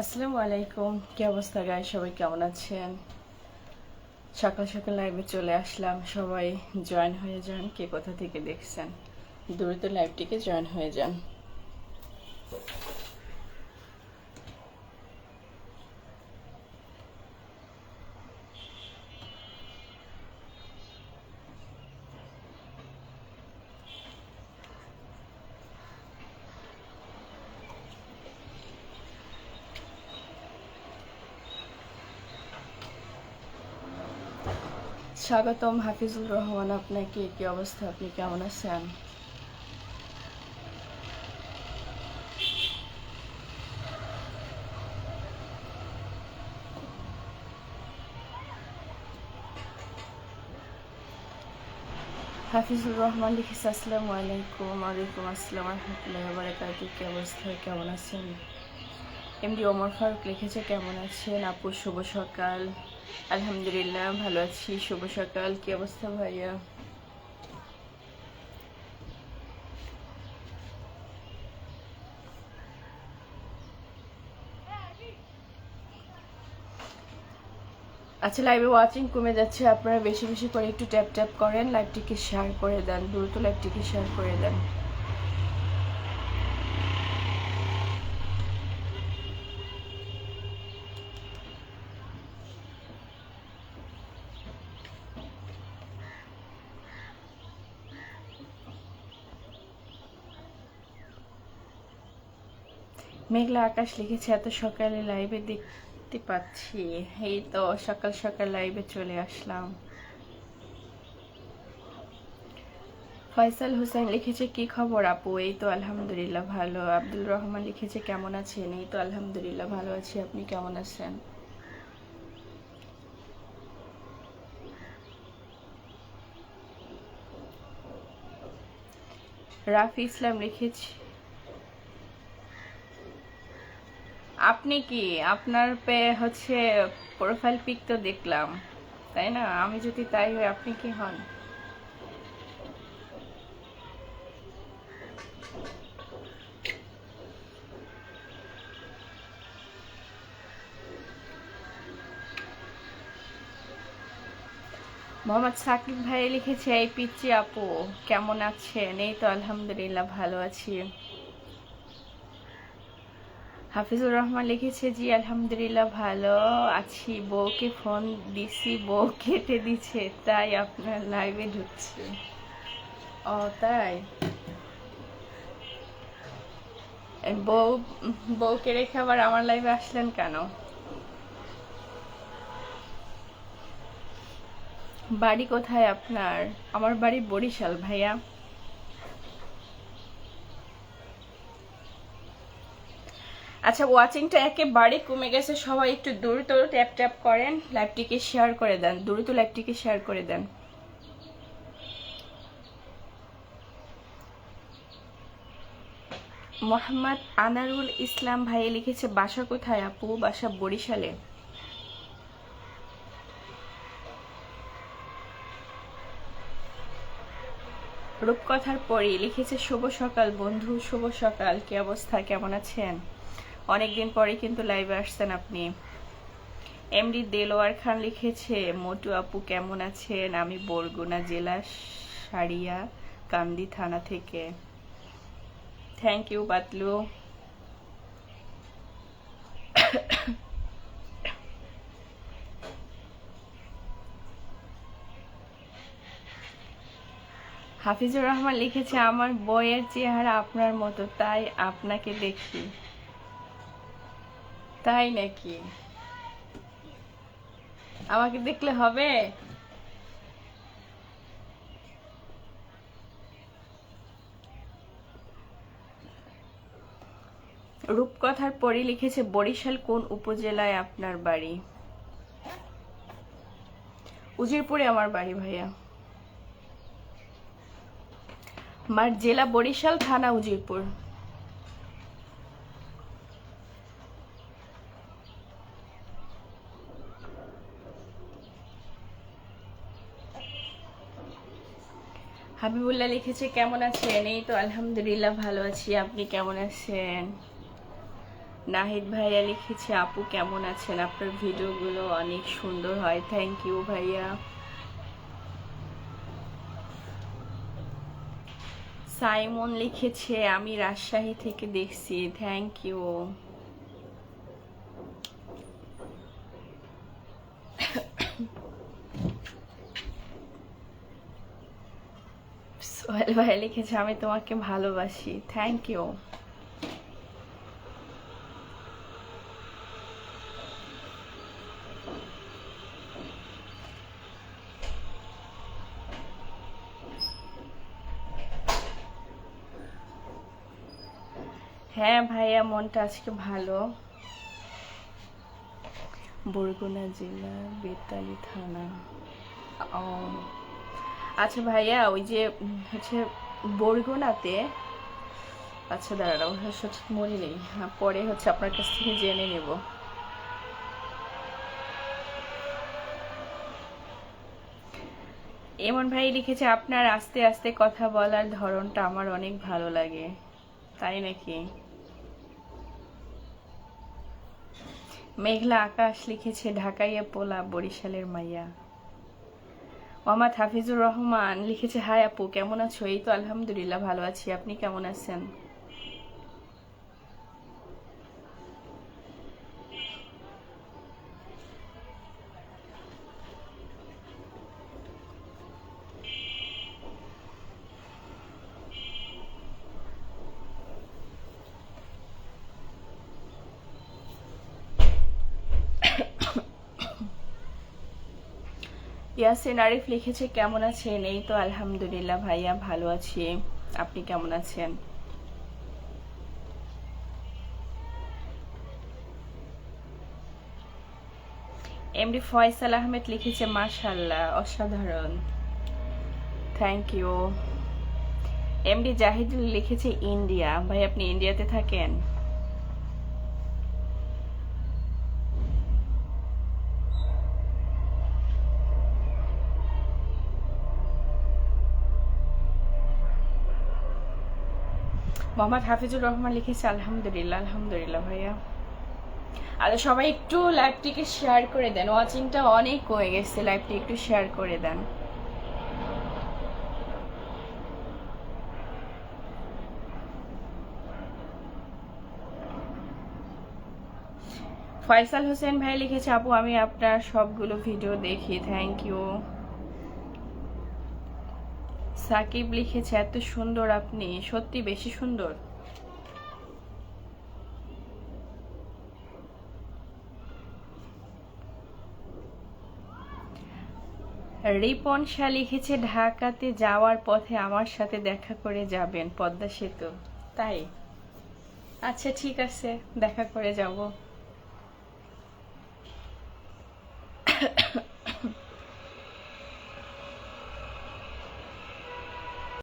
আসসালামু আলাইকুম, কি অবস্থা গাই? সবাই কেমন আছেন? সকাল সকাল লাইভে চলে আসলাম। সবাই জয়েন হয়ে যান। কে কোথা থেকে দেখছেন দ্রুত লাইভটিকে জয়েন হয়ে যান। স্বাগতম হাফিজুর রহমান আপনাকে। কি অবস্থা? আপনি কেমন আছেন? হাফিজুর রহমান লিখেছে আসসালামু আলাইকুম। ওয়ালাইকুম আসসালাম রহমতুল্লাহি ওয়া বারাকাতুহু। কি অবস্থা? কেমন আছেন? এমডি ওমর ফারুক লিখেছে কেমন আছেন আপু? শুভ সকাল। আলহামদুলিল্লাহ ভালো আছি। শুভ সকাল। কি অবস্থা ভাইয়া? আচ্ছা, লাইভে ওয়াচিং কমে যাচ্ছে। আপনারা বেশি বেশি করে একটু ট্যাপ ট্যাপ করেন, লাইভটিকে শেয়ার করে দেন, দ্রুত লাইভটিকে শেয়ার করে দেন। মেঘলা আকাশ লিখেছে এত সকালে লাইভে দেখতে পাচ্ছি। এই তো সকাল সকাল লাইভে চলে আসলাম। ফয়সাল হোসেন লিখেছে কি খবর আপু? এই তো আলহামদুলিল্লাহ ভালো। আব্দুল রহমান লিখেছে কেমন আছেন? এই তো আলহামদুলিল্লাহ ভালো আছি। আপনি কেমন আছেন? রাফি ইসলাম লিখেছে আপনি কি আপনার হচ্ছে প্রোফাইল পিক তো দেখলাম, তাই না? আমি যদি তাই হই, আপনি কি হন? মোহাম্মদ সাকিব ভাই লিখেছে এই পিচ্চি আপু কেমন আছেন? এই তো আলহামদুলিল্লাহ ভালো আছি। হাফিজুর রহমান লিখেছে জি আলহামদুলিল্লাহ ভালো আছি। বউকে ফোন দিছি, বউ কেটে দিছে, তাই আপনার লাইভে ঢুকছে। ও তাই? বউ বউকে রেখে আবার আমার লাইভে আসলেন কেন? বাড়ি কোথায় আপনার? আমার বাড়ি বরিশাল ভাইয়া। আচ্ছা, ওয়াচিংটা একেবারে কমে গেছে। সবাই একটু দ্রুত ট্যাপ ট্যাপ করেন, লাইভটিকে শেয়ার করে দেন, দ্রুত লাইভটিকে শেয়ার করে দেন। মোহাম্মদ আনারুল ইসলাম ভাই লিখেছে বাসা কোথায় আপু? বাসা বরিশালে। রূপকথার পরই লিখেছে শুভ সকাল বন্ধু। শুভ সকাল। কি অবস্থা? কেমন আছেন? অনেকদিন পরে কিন্তু লাইভে আসছেন আপনি। এমডি দেলোয়ার খান লিখেছে মোটু আপু কেমন আছেন? আমি বরগুনা জেলা সারিয়া কান্দি থানা থেকে। Thank you Batlu. হাফিজুর রহমান লিখেছে আমার বইয়ের চেহারা আপনার মতো, তাই আপনাকে দেখি। তাই নাকি? আমাকে দেখলে হবে? রূপকথার পরে লিখেছে বরিশাল কোন উপজেলায় আপনার বাড়ি? উজিরপুরে আমার বাড়ি ভাইয়া। আমার জেলা বরিশাল, থানা উজিরপুর। হাবিবুল্লাহ লিখেছে কেমন আছেন? এই তো আলহামদুলিল্লাহ ভালো আছি। আপনি কেমন আছেন? নাহিদ ভাইয়া লিখেছে আপু কেমন আছেন, আপনার ভিডিওগুলো অনেক সুন্দর হয়। থ্যাংক ইউ ভাইয়া। সাইমন লিখেছে আমি রাজশাহী থেকে দেখছি। Thank you. সোহেল ভাই লিখেছে আমি তোমাকে ভালোবাসি। Thank you. হ্যাঁ ভাইয়া, মনটা আজকে ভালো। বরগুনা জেলা বেতালি থানা। ও আচ্ছা ভাইয়া, ওই যে হচ্ছে বরগুনাতে, আচ্ছা দাঁড়াও সঠিক মনে নেই, পরে হচ্ছে আপনার কাছ থেকে জেনে নেব। এমন ভাই লিখেছে আপনার আস্তে আস্তে কথা বলার ধরনটা আমার অনেক ভালো লাগে। তাই নাকি? মেঘলা আকাশ লিখেছে ঢাকাইয়া পোলা বরিশালের মাইয়া। মোহাম্মদ হাফিজুর রহমান লিখেছে হাই আপু কেমন আছো? এই তো আলহামদুলিল্লাহ ভালো আছি, আপনি কেমন আছেন? ইয়াসিন আরিফ লিখেছে কেমন আছেন? এই তো আলহামদুলিল্লাহ ভাইয়া ভালো আছি, আপনি কেমন আছেন? এমডি ফয়সাল আহমেদ লিখেছে মাশাআল্লাহ অসাধারণ। Thank you. এমডি জাহিদুল লিখেছে ইন্ডিয়া। ভাই আপনি ইন্ডিয়াতে থাকেন? মোহাম্মদ হাফিজুর রহমান লিখেছে আলহামদুলিল্লাহ। আলহামদুলিল্লাহ ভাইয়া। আর সবাই একটু লাইভটিকে শেয়ার করে দেন, ওয়াচিংটা অনেক কমে গেছে, লাইভটি একটু শেয়ার করে দেন। ফয়সাল হোসেন ভাই লিখেছে আপু আমি আপনার সবগুলো ভিডিও দেখি। Thank you. সাকিব লিখেছে এত সুন্দর আপনি, সত্যি বেশি সুন্দর। রিপন শাহ লিখেছে ঢাকাতে যাওয়ার পথে আমার সাথে দেখা করে যাবেন, পদ্মা সেতু। তাই? আচ্ছা ঠিক আছে, দেখা করে যাব।